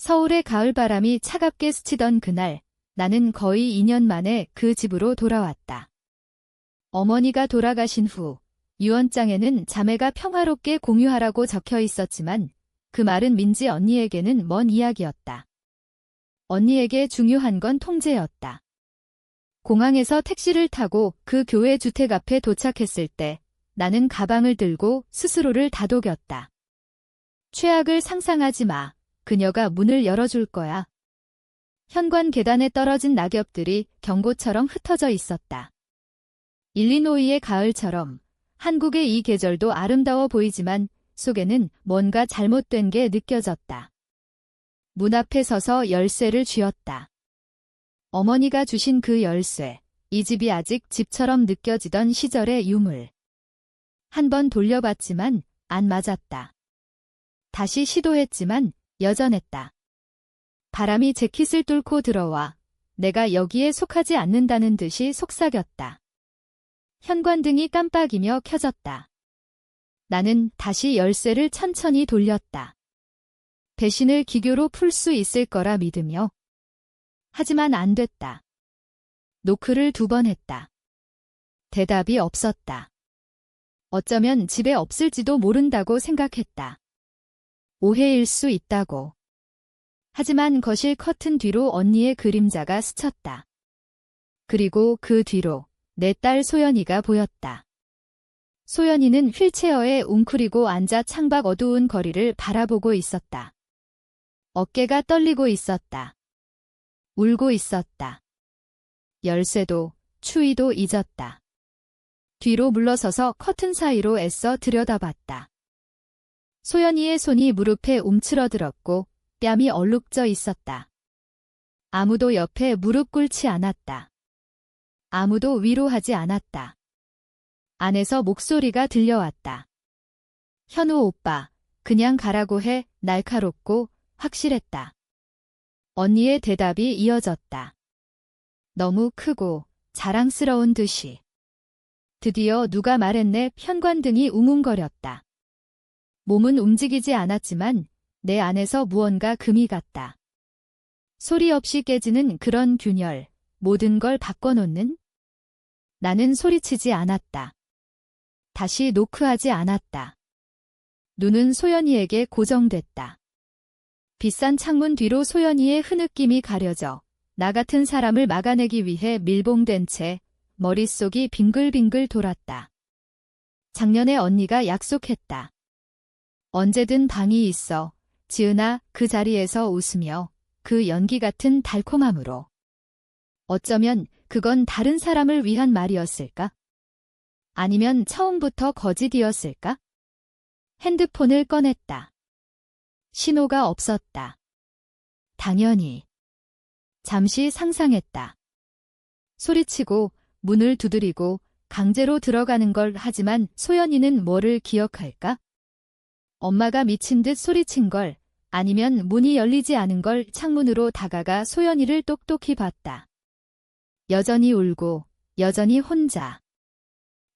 서울의 가을바람이 차갑게 스치던 그날, 나는 거의 2년 만에 그 집으로 돌아왔다. 어머니가 돌아가신 후 유언장에는 자매가 평화롭게 공유하라고 적혀 있었지만 그 말은 민지 언니에게는 먼 이야기였다. 언니에게 중요한 건 통제였다. 공항에서 택시를 타고 그 교회 주택 앞에 도착했을 때 나는 가방을 들고 스스로를 다독였다. 최악을 상상하지 마. 그녀가 문을 열어줄 거야. 현관 계단에 떨어진 낙엽들이 경고처럼 흩어져 있었다. 일리노이의 가을처럼 한국의 이 계절도 아름다워 보이지만 속에는 뭔가 잘못된 게 느껴졌다. 문 앞에 서서 열쇠를 쥐었다. 어머니가 주신 그 열쇠, 이 집이 아직 집처럼 느껴지던 시절의 유물. 한 번 돌려봤지만 안 맞았다. 다시 시도했지만 여전했다. 바람이 재킷을 뚫고 들어와 내가 여기에 속하지 않는다는 듯이 속삭였다. 현관등이 깜빡이며 켜졌다. 나는 다시 열쇠를 천천히 돌렸다. 배신을 기교로 풀 수 있을 거라 믿으며. 하지만 안 됐다. 노크를 2번 했다. 대답이 없었다. 어쩌면 집에 없을지도 모른다고 생각했다. 오해일 수 있다고. 하지만 거실 커튼 뒤로 언니의 그림자가 스쳤다. 그리고 그 뒤로 내 딸 소연이가 보였다. 소연이는 휠체어에 웅크리고 앉아 창밖 어두운 거리를 바라보고 있었다. 어깨가 떨리고 있었다. 울고 있었다. 열쇠도 추위도 잊었다. 뒤로 물러서서 커튼 사이로 애써 들여다봤다. 소연이의 손이 무릎에 움츠러들었고 뺨이 얼룩져 있었다. 아무도 옆에 무릎 꿇지 않았다. 아무도 위로하지 않았다. 안에서 목소리가 들려왔다. 현우 오빠, 그냥 가라고 해. 날카롭고 확실했다. 언니의 대답이 이어졌다. 너무 크고 자랑스러운 듯이. 드디어 누가 말했네. 현관등이 웅웅거렸다. 몸은 움직이지 않았지만 내 안에서 무언가 금이 갔다. 소리 없이 깨지는 그런 균열, 모든 걸 바꿔놓는? 나는 소리치지 않았다. 다시 노크하지 않았다. 눈은 소연이에게 고정됐다. 비싼 창문 뒤로 소연이의 흐느낌이 가려져 나 같은 사람을 막아내기 위해 밀봉된 채 머릿속이 빙글빙글 돌았다. 작년에 언니가 약속했다. 언제든 방이 있어. 지은아, 그 자리에서 웃으며 그 연기 같은 달콤함으로. 어쩌면 그건 다른 사람을 위한 말이었을까? 아니면 처음부터 거짓이었을까? 핸드폰을 꺼냈다. 신호가 없었다. 당연히. 잠시 상상했다. 소리치고 문을 두드리고 강제로 들어가는 걸. 하지만 소연이는 뭐를 기억할까? 엄마가 미친 듯 소리친 걸, 아니면 문이 열리지 않은 걸. 창문으로 다가가 소연이를 똑똑히 봤다. 여전히 울고 여전히 혼자.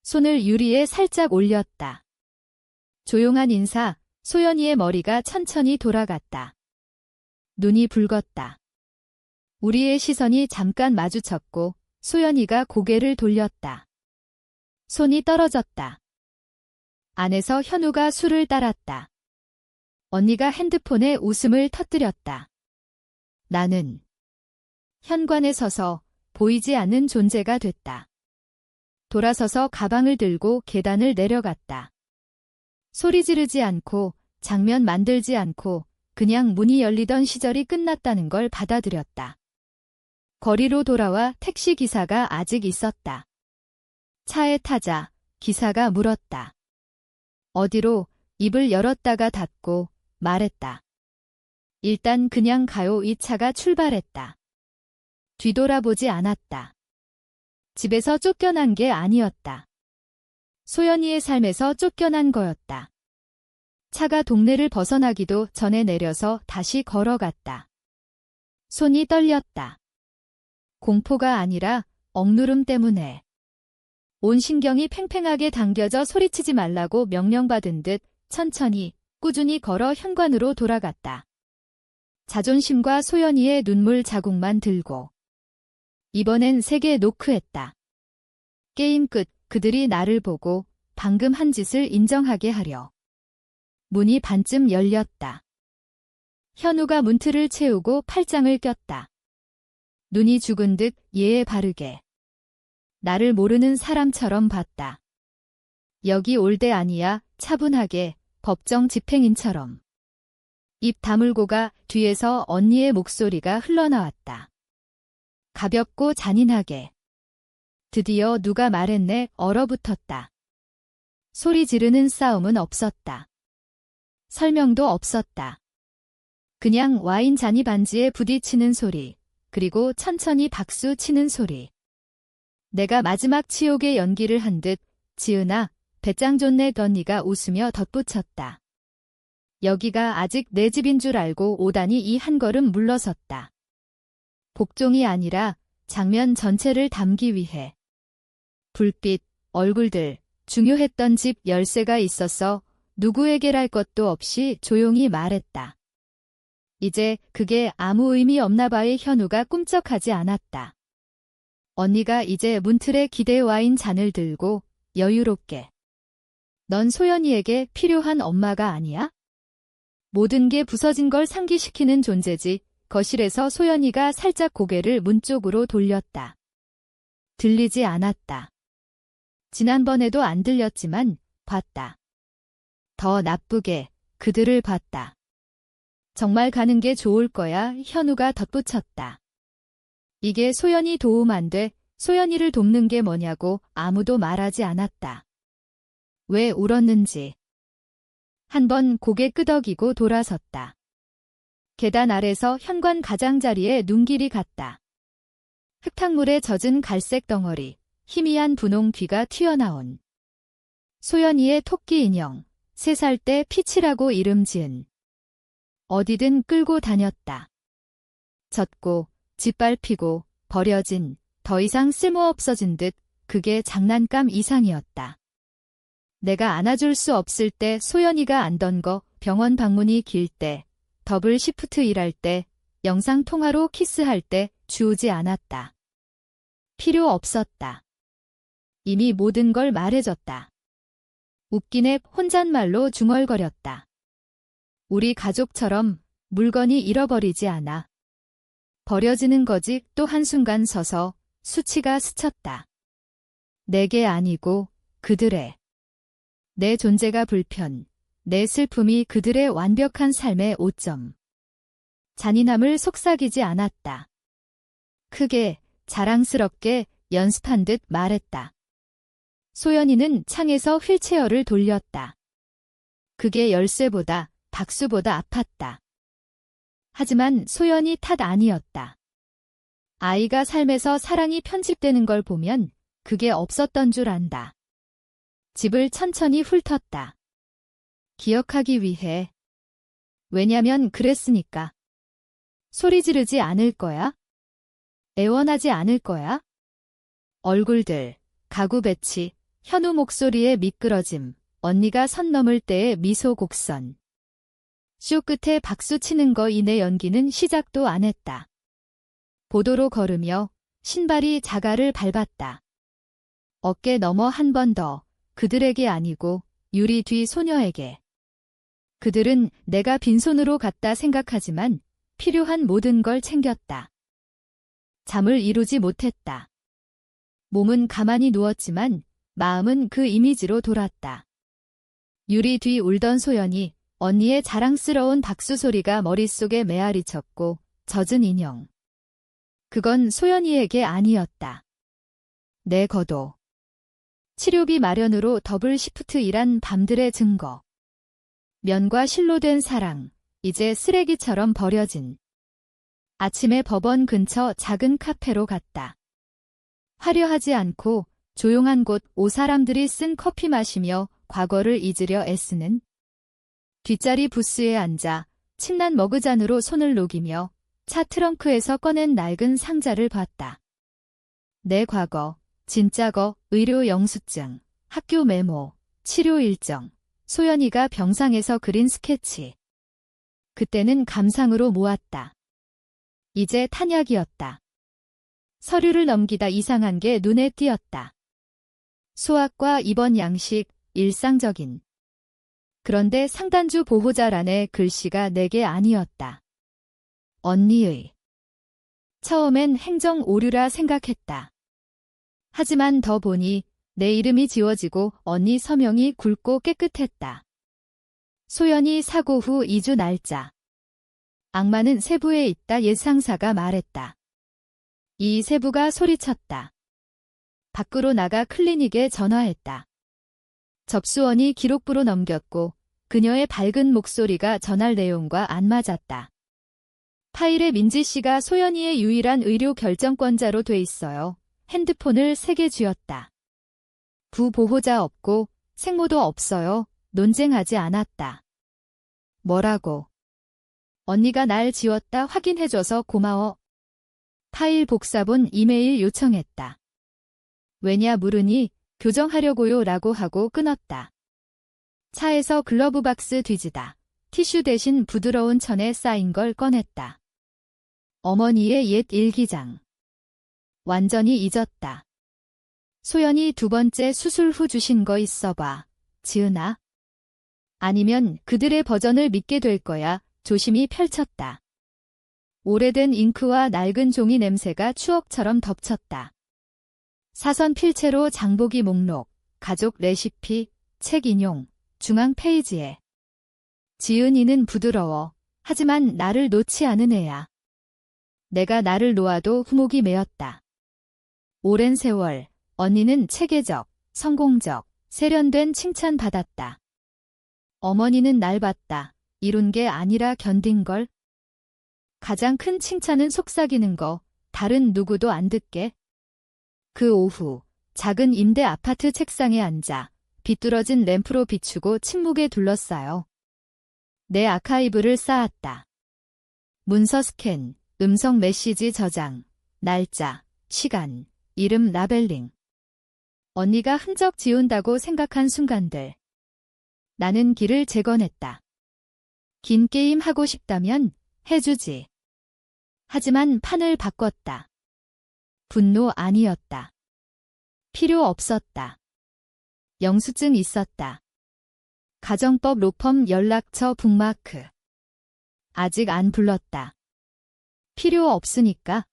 손을 유리에 살짝 올렸다. 조용한 인사. 소연이의 머리가 천천히 돌아갔다. 눈이 붉었다. 우리의 시선이 잠깐 마주쳤고 소연이가 고개를 돌렸다. 손이 떨어졌다. 안에서 현우가 술을 따랐다. 언니가 핸드폰에 웃음을 터뜨렸다. 나는 현관에 서서 보이지 않는 존재가 됐다. 돌아서서 가방을 들고 계단을 내려갔다. 소리 지르지 않고 장면 만들지 않고 그냥 문이 열리던 시절이 끝났다는 걸 받아들였다. 거리로 돌아와 택시 기사가 아직 있었다. 차에 타자 기사가 물었다. 어디로? 입을 열었다가 닫고 말했다. 일단 그냥 가요. 이 차가 출발했다. 뒤돌아보지 않았다. 집에서 쫓겨난 게 아니었다. 소연이의 삶에서 쫓겨난 거였다. 차가 동네를 벗어나기도 전에 내려서 다시 걸어갔다. 손이 떨렸다. 공포가 아니라 억누름 때문에. 온 신경이 팽팽하게 당겨져 소리치지 말라고 명령받은 듯 천천히, 꾸준히 걸어 현관으로 돌아갔다. 자존심과 소연이의 눈물 자국만 들고. 이번엔 세게 노크했다. 게임 끝. 그들이 나를 보고 방금 한 짓을 인정하게 하려. 문이 반쯤 열렸다. 현우가 문틀을 채우고 팔짱을 꼈다. 눈이 죽은 듯 예의 바르게. 나를 모르는 사람처럼 봤다. 여기 올 때 아니야. 차분하게, 법정 집행인처럼. 입 다물고가 뒤에서 언니의 목소리가 흘러나왔다. 가볍고 잔인하게. 드디어 누가 말했네. 얼어붙었다. 소리 지르는 싸움은 없었다. 설명도 없었다. 그냥 와인 잔이 반지에 부딪히는 소리, 그리고 천천히 박수 치는 소리. 내가 마지막 치욕의 연기를 한 듯, 지은아, 배짱 좋네. 언니가 웃으며 덧붙였다. 여기가 아직 내 집인 줄 알고 오다니. 이 한 걸음 물러섰다. 복종이 아니라 장면 전체를 담기 위해. 불빛, 얼굴들, 중요했던 집 열쇠가 있어서 누구에게랄 것도 없이 조용히 말했다. 이제 그게 아무 의미 없나 봐의 현우가 꿈쩍하지 않았다. 언니가 이제 문틀에 기대 와인 잔을 들고 여유롭게. 넌 소연이에게 필요한 엄마가 아니야? 모든 게 부서진 걸 상기시키는 존재지. 거실에서 소연이가 살짝 고개를 문 쪽으로 돌렸다. 들리지 않았다. 지난번에도 안 들렸지만 봤다. 더 나쁘게 그들을 봤다. 정말 가는 게 좋을 거야. 현우가 덧붙였다. 이게 소연이 도움 안 돼. 소연이를 돕는 게 뭐냐고. 아무도 말하지 않았다. 왜 울었는지. 한번 고개 끄덕이고 돌아섰다. 계단 아래서 현관 가장자리에 눈길이 갔다. 흙탕물에 젖은 갈색 덩어리, 희미한 분홍 귀가 튀어나온. 소연이의 토끼 인형, 3살 때 피치라고 이름 지은. 어디든 끌고 다녔다. 젖고, 짓밟히고, 버려진, 더 이상 쓸모없어진 듯 그게 장난감 이상이었다. 내가 안아줄 수 없을 때 소연이가 안던 거, 병원 방문이 길 때, 더블 시프트 일할 때, 영상통화로 키스할 때 주우지 않았다. 필요 없었다. 이미 모든 걸 말해줬다. 웃긴 애 혼잣말로 중얼거렸다. 우리 가족처럼 물건이 잃어버리지 않아. 버려지는 거지. 또 한순간 서서 수치가 스쳤다. 내게 아니고 그들의. 내 존재가 불편, 내 슬픔이 그들의 완벽한 삶의 오점. 잔인함을 속삭이지 않았다. 크게, 자랑스럽게 연습한 듯 말했다. 소연이는 창에서 휠체어를 돌렸다. 그게 열쇠보다, 박수보다 아팠다. 하지만 소연이 탓 아니었다. 아이가 삶에서 사랑이 편집되는 걸 보면 그게 없었던 줄 안다. 집을 천천히 훑었다. 기억하기 위해. 왜냐면 그랬으니까. 소리 지르지 않을 거야? 애원하지 않을 거야? 얼굴들, 가구 배치, 현우 목소리의 미끄러짐, 언니가 선 넘을 때의 미소 곡선. 쇼 끝에 박수 치는 거. 이내 연기는 시작도 안 했다. 보도로 걸으며 신발이 자갈을 밟았다. 어깨 넘어 한 번 더. 그들에게 아니고 유리 뒤 소녀에게. 그들은 내가 빈손으로 갔다 생각하지만 필요한 모든 걸 챙겼다. 잠을 이루지 못했다. 몸은 가만히 누웠지만 마음은 그 이미지로 돌았다. 유리 뒤 울던 소연이, 언니의 자랑스러운 박수 소리가 머릿속에 메아리 쳤고 젖은 인형. 그건 소연이에게 아니었다. 내 거도. 치료비 마련으로 더블 시프트 일한 밤들의 증거. 면과 실로 된 사랑, 이제 쓰레기처럼 버려진. 아침에 법원 근처 작은 카페로 갔다. 화려하지 않고 조용한 곳. 5사람들이 쓴 커피 마시며 과거를 잊으려 애쓰는. 뒷자리 부스에 앉아 침난 머그잔으로 손을 녹이며 차 트렁크에서 꺼낸 낡은 상자를 봤다. 내 과거, 진짜 거, 의료 영수증, 학교 메모, 치료 일정, 소연이가 병상에서 그린 스케치. 그때는 감상으로 모았다. 이제 탄약이었다. 서류를 넘기다 이상한 게 눈에 띄었다. 수학과 입원 양식, 일상적인. 그런데 상단주 보호자란에 글씨가 내게 아니었다. 언니의. 처음엔 행정 오류라 생각했다. 하지만 더 보니 내 이름이 지워지고 언니 서명이 굵고 깨끗했다. 소연이 사고 후 2주 날짜. 악마는 세부에 있다 예상사가 말했다. 이 세부가 소리쳤다. 밖으로 나가 클리닉에 전화했다. 접수원이 기록부로 넘겼고 그녀의 밝은 목소리가 전할 내용과 안 맞았다. 파일에 민지 씨가 소연이의 유일한 의료 결정권자로 돼 있어요. 핸드폰을 3개 쥐었다. 부보호자 없고 생모도 없어요. 논쟁하지 않았다. 뭐라고? 언니가 날 지웠다 확인해줘서 고마워. 파일 복사본 이메일 요청했다. 왜냐 물으니 교정하려고요 라고 하고 끊었다. 차에서 글러브 박스 뒤지다. 티슈 대신 부드러운 천에 쌓인 걸 꺼냈다. 어머니의 옛 일기장. 완전히 잊었다. 소연이 2번째 수술 후 주신 거 있어봐. 지은아. 아니면 그들의 버전을 믿게 될 거야. 조심히 펼쳤다. 오래된 잉크와 낡은 종이 냄새가 추억처럼 덮쳤다. 사선 필체로 장보기 목록, 가족 레시피, 책 인용, 중앙 페이지에. 지은이는 부드러워. 하지만 나를 놓지 않은 애야. 내가 나를 놓아도 후목이 메었다. 오랜 세월, 언니는 체계적, 성공적, 세련된 칭찬받았다. 어머니는 날 봤다. 이룬 게 아니라 견딘 걸. 가장 큰 칭찬은 속삭이는 거, 다른 누구도 안 듣게. 그 오후, 작은 임대 아파트 책상에 앉아 비뚤어진 램프로 비추고 침묵에 둘러싸여. 내 아카이브를 쌓았다. 문서 스캔, 음성 메시지 저장, 날짜, 시간, 이름 라벨링. 언니가 흔적 지운다고 생각한 순간들. 나는 길을 재건했다. 긴 게임 하고 싶다면 해주지. 하지만 판을 바꿨다. 분노 아니었다. 필요 없었다. 영수증 있었다. 가정법 로펌 연락처 북마크. 아직 안 불렀다. 필요 없으니까.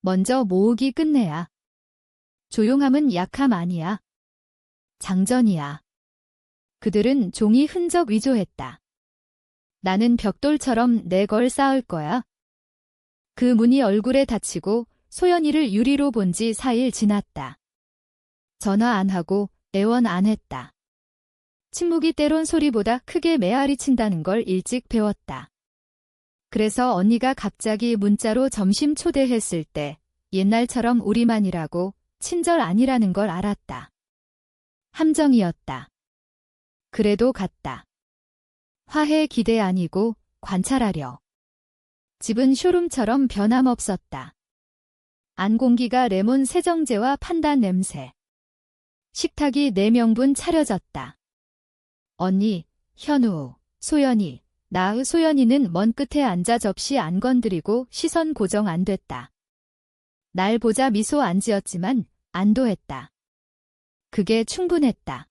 먼저 모으기 끝내야. 조용함은 약함 아니야. 장전이야. 그들은 종이 흔적 위조했다. 나는 벽돌처럼 내 걸 쌓을 거야. 그 문이 얼굴에 닫히고 소연이를 유리로 본 지 4일 지났다. 전화 안 하고 애원 안 했다. 침묵이 때론 소리보다 크게 메아리 친다는 걸 일찍 배웠다. 그래서 언니가 갑자기 문자로 점심 초대했을 때 옛날처럼 우리만이라고 친절 아니라는 걸 알았다. 함정이었다. 그래도 갔다. 화해 기대 아니고 관찰하려. 집은 쇼룸처럼 변함없었다. 안 공기가 레몬 세정제와 판단 냄새. 식탁이 4명분 차려졌다. 언니, 현우, 소연이, 나의 소연이는 먼 끝에 앉아 접시 안 건드리고 시선 고정 안 됐다. 날 보자 미소 안 지었지만 안도했다. 그게 충분했다.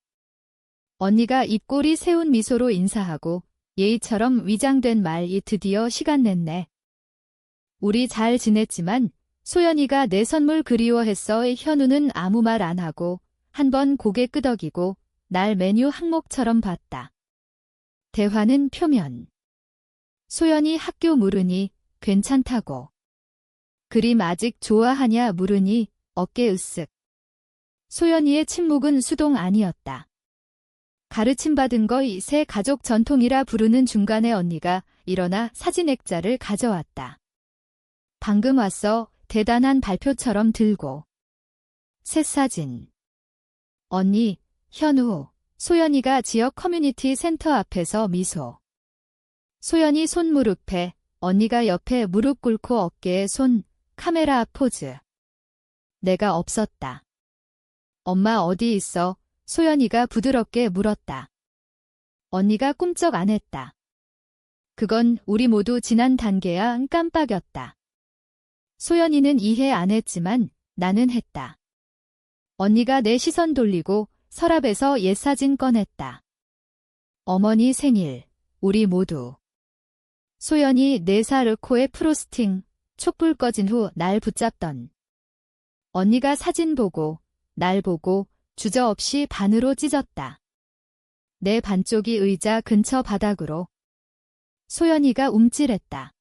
언니가 입꼬리 세운 미소로 인사하고 예의처럼 위장된 말이 드디어 시간 냈네. 우리 잘 지냈지만 소연이가 내 선물 그리워했어의 현우는 아무 말 안 하고 한 번 고개 끄덕이고 날 메뉴 항목처럼 봤다. 대화는 표면. 소연이 학교 물으니 괜찮다고. 그림 아직 좋아하냐 물으니 어깨 으쓱. 소연이의 침묵은 수동 아니었다. 가르침받은 거이 새 가족 전통이라 부르는 중간에 언니가 일어나 사진 액자를 가져왔다. 방금 왔어. 대단한 발표처럼 들고. 새 사진. 언니, 현우, 소연이가 지역 커뮤니티 센터 앞에서 미소. 소연이 손 무릎에, 언니가 옆에 무릎 꿇고 어깨에 손, 카메라 앞 포즈. 내가 없었다. 엄마 어디 있어? 소연이가 부드럽게 물었다. 언니가 꿈쩍 안 했다. 그건 우리 모두 지난 단계야. 깜빡였다. 소연이는 이해 안 했지만 나는 했다. 언니가 내 시선 돌리고 서랍에서 옛 사진 꺼냈다. 어머니 생일, 우리 모두. 소연이 4살 코에 프로스팅, 촛불 꺼진 후 날 붙잡던. 언니가 사진 보고, 날 보고 주저없이 반으로 찢었다. 내 반쪽이 의자 근처 바닥으로. 소연이가 움찔했다.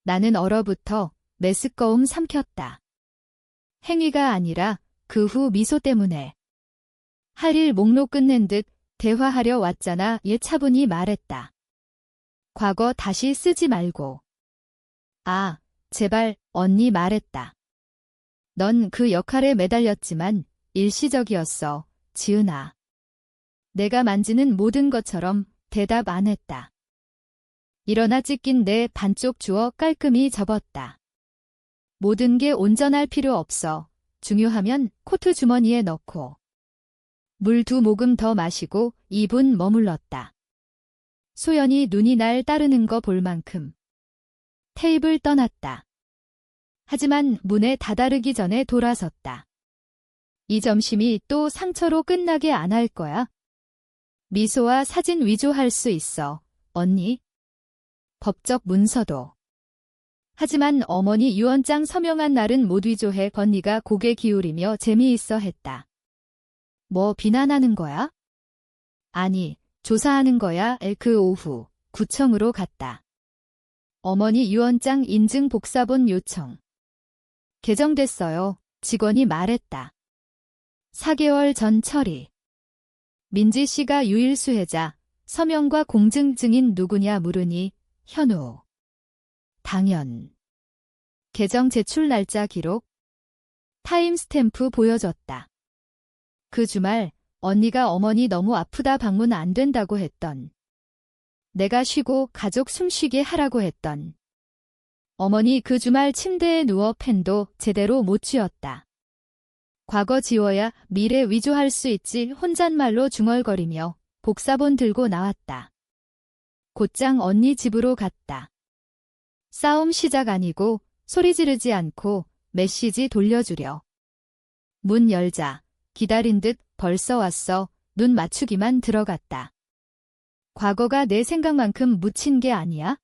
나는 얼어붙어 메스꺼움 삼켰다. 행위가 아니라 그 후 미소 때문에. 할 일 목록 끝낸 듯 대화하려 왔잖아. 얘 차분히 말했다. 과거 다시 쓰지 말고. 아, 제발, 언니 말했다. 넌 그 역할에 매달렸지만 일시적이었어, 지은아. 내가 만지는 모든 것처럼 대답 안 했다. 일어나 찢긴 내 반쪽 주워 깔끔히 접었다. 모든 게 온전할 필요 없어. 중요하면 코트 주머니에 넣고. 물 2모금 더 마시고 2분 머물렀다. 소연이 눈이 날 따르는 거 볼 만큼. 테이블 떠났다. 하지만 문에 다다르기 전에 돌아섰다. 이 점심이 또 상처로 끝나게 안 할 거야? 미소와 사진 위조할 수 있어, 언니. 법적 문서도. 하지만 어머니 유언장 서명한 날은 못 위조해. 건니가 고개 기울이며 재미있어 했다. 뭐 비난하는 거야? 아니, 조사하는 거야. 그 오후 구청으로 갔다. 어머니 유언장 인증 복사본 요청. 개정됐어요. 직원이 말했다. 4개월 전 처리. 민지 씨가 유일 수혜자, 서명과 공증 증인 누구냐 물으니 현우. 당연. 개정 제출 날짜 기록. 타임스탬프 보여줬다. 그 주말 언니가 어머니 너무 아프다 방문 안 된다고 했던. 내가 쉬고 가족 숨쉬게 하라고 했던. 어머니 그 주말 침대에 누워 펜도 제대로 못 쥐었다. 과거 지워야 미래 위조할 수 있지. 혼잣말로 중얼거리며 복사본 들고 나왔다. 곧장 언니 집으로 갔다. 싸움 시작 아니고 소리 지르지 않고 메시지 돌려주려. 문 열자 기다린 듯 벌써 왔어. 눈 맞추기만 들어갔다. 과거가 내 생각만큼 묻힌 게 아니야?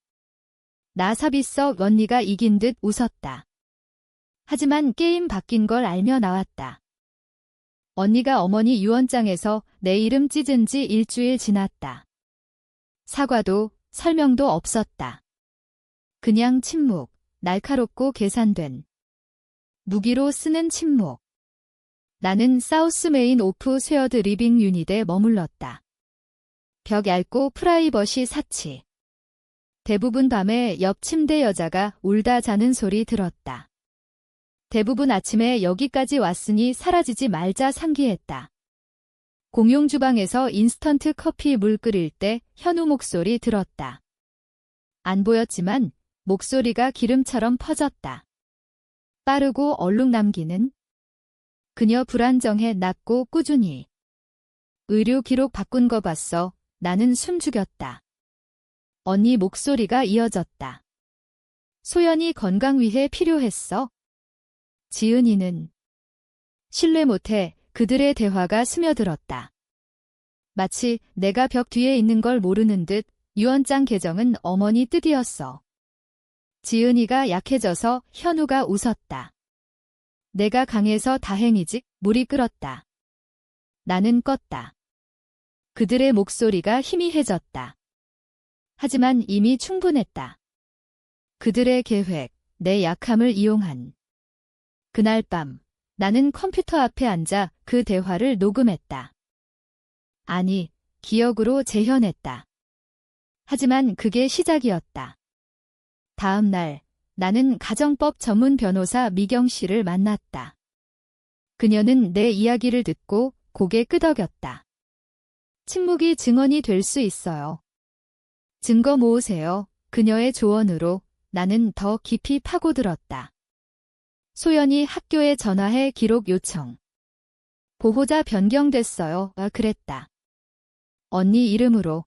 나 사비석 언니가 이긴 듯 웃었다. 하지만 게임 바뀐 걸 알며 나왔다. 언니가 어머니 유언장에서 내 이름 찢은 지 일주일 지났다. 사과도 설명도 없었다. 그냥 침묵, 날카롭고 계산된. 무기로 쓰는 침묵. 나는 사우스 메인 오프 쉐어드 리빙 유닛에 머물렀다. 벽 얇고 프라이버시 사치. 대부분 밤에 옆 침대 여자가 울다 자는 소리 들었다. 대부분 아침에 여기까지 왔으니 사라지지 말자 상기했다. 공용 주방에서 인스턴트 커피 물 끓일 때 현우 목소리 들었다. 안 보였지만 목소리가 기름처럼 퍼졌다. 빠르고 얼룩 남기는. 그녀 불안정해 낮고 꾸준히. 의료 기록 바꾼 거 봤어. 나는 숨 죽였다. 언니 목소리가 이어졌다. 소연이 건강 위해 필요했어. 지은이는. 신뢰 못해. 그들의 대화가 스며들었다. 마치 내가 벽 뒤에 있는 걸 모르는 듯 유언장 개정은 어머니 뜻이었어. 지은이가 약해져서 현우가 웃었다. 내가 강해서 다행이지. 물이 끓었다. 나는 껐다. 그들의 목소리가 희미해졌다. 하지만 이미 충분했다. 그들의 계획, 내 약함을 이용한. 그날 밤, 나는 컴퓨터 앞에 앉아 그 대화를 녹음했다. 아니, 기억으로 재현했다. 하지만 그게 시작이었다. 다음 날, 나는 가정법 전문 변호사 미경 씨를 만났다. 그녀는 내 이야기를 듣고 고개 끄덕였다. 침묵이 증언이 될 수 있어요. 증거 모으세요. 그녀의 조언으로 나는 더 깊이 파고들었다. 소연이 학교에 전화해 기록 요청. 보호자 변경됐어요. 그랬다. 언니 이름으로.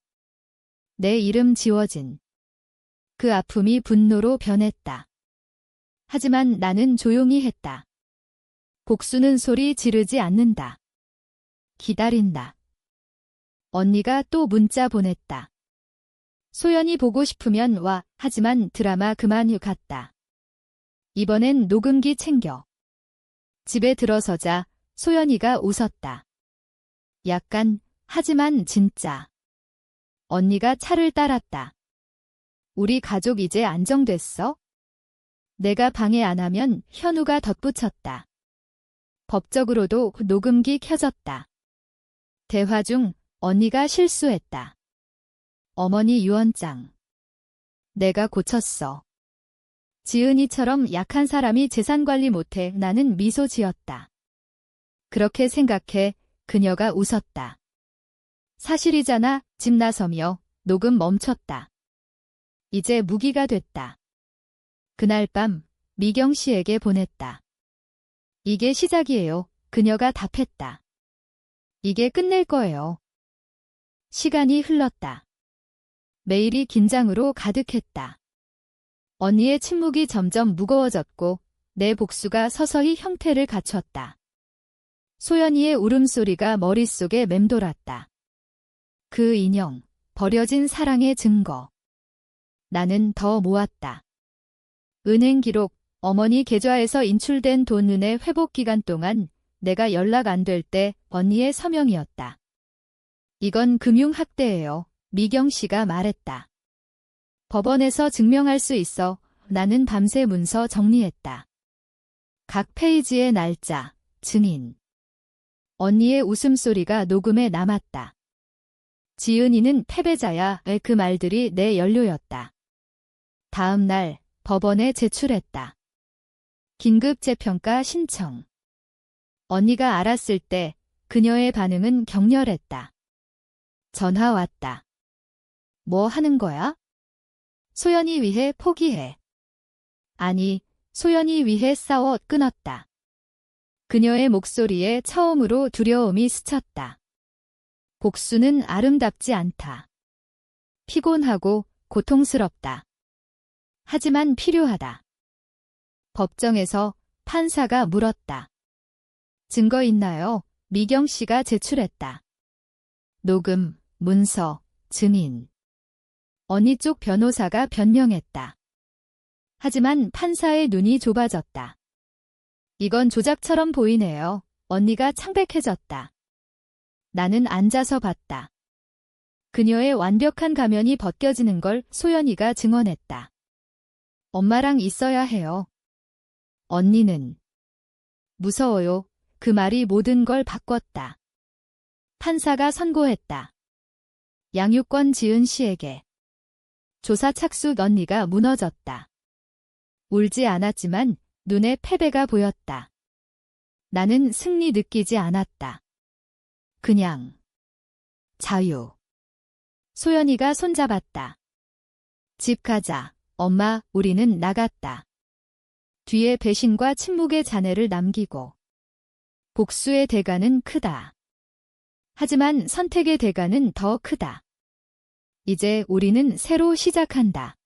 내 이름 지워진. 그 아픔이 분노로 변했다. 하지만 나는 조용히 했다. 복수는 소리 지르지 않는다. 기다린다. 언니가 또 문자 보냈다. 소연이 보고 싶으면 와. 하지만 드라마 그만 갔다. 이번엔 녹음기 챙겨. 집에 들어서자 소연이가 웃었다. 약간, 하지만 진짜. 언니가 차를 따랐다. 우리 가족 이제 안정됐어? 내가 방해 안 하면 현우가 덧붙였다. 법적으로도 녹음기 켜졌다. 대화 중 언니가 실수했다. 어머니 유언장. 내가 고쳤어. 지은이처럼 약한 사람이 재산 관리 못해. 나는 미소 지었다. 그렇게 생각해. 그녀가 웃었다. 사실이잖아. 집 나서며 녹음 멈췄다. 이제 무기가 됐다. 그날 밤 미경 씨에게 보냈다. 이게 시작이에요. 그녀가 답했다. 이게 끝낼 거예요. 시간이 흘렀다. 매일이 긴장으로 가득했다. 언니의 침묵이 점점 무거워졌고 내 복수가 서서히 형태를 갖췄다. 소연이의 울음소리가 머릿속에 맴돌았다. 그 인형, 버려진 사랑의 증거. 나는 더 모았다. 은행 기록, 어머니 계좌에서 인출된 돈의 회복 기간 동안 내가 연락 안 될 때 언니의 서명이었다. 이건 금융학대예요. 미경 씨가 말했다. 법원에서 증명할 수 있어. 나는 밤새 문서 정리했다. 각 페이지의 날짜, 증인. 언니의 웃음소리가 녹음에 남았다. 지은이는 패배자야. 그 말들이 내 연료였다. 다음 날 법원에 제출했다. 긴급 재평가 신청. 언니가 알았을 때 그녀의 반응은 격렬했다. 전화 왔다. 뭐 하는 거야? 소연이 위해 포기해. 아니, 소연이 위해 싸워. 끊었다. 그녀의 목소리에 처음으로 두려움이 스쳤다. 복수는 아름답지 않다. 피곤하고 고통스럽다. 하지만 필요하다. 법정에서 판사가 물었다. 증거 있나요? 미경 씨가 제출했다. 녹음, 문서, 증인. 언니 쪽 변호사가 변명했다. 하지만 판사의 눈이 좁아졌다. 이건 조작처럼 보이네요. 언니가 창백해졌다. 나는 앉아서 봤다. 그녀의 완벽한 가면이 벗겨지는 걸 소연이가 증언했다. 엄마랑 있어야 해요. 언니는 무서워요. 그 말이 모든 걸 바꿨다. 판사가 선고했다. 양육권 지은 씨에게. 조사 착수. 언니가 무너졌다. 울지 않았지만 눈에 패배가 보였다. 나는 승리 느끼지 않았다. 그냥 자유. 소연이가 손잡았다. 집 가자. 엄마, 우리는 나갔다. 뒤에 배신과 침묵의 잔해를 남기고. 복수의 대가는 크다. 하지만 선택의 대가는 더 크다. 이제 우리는 새로 시작한다.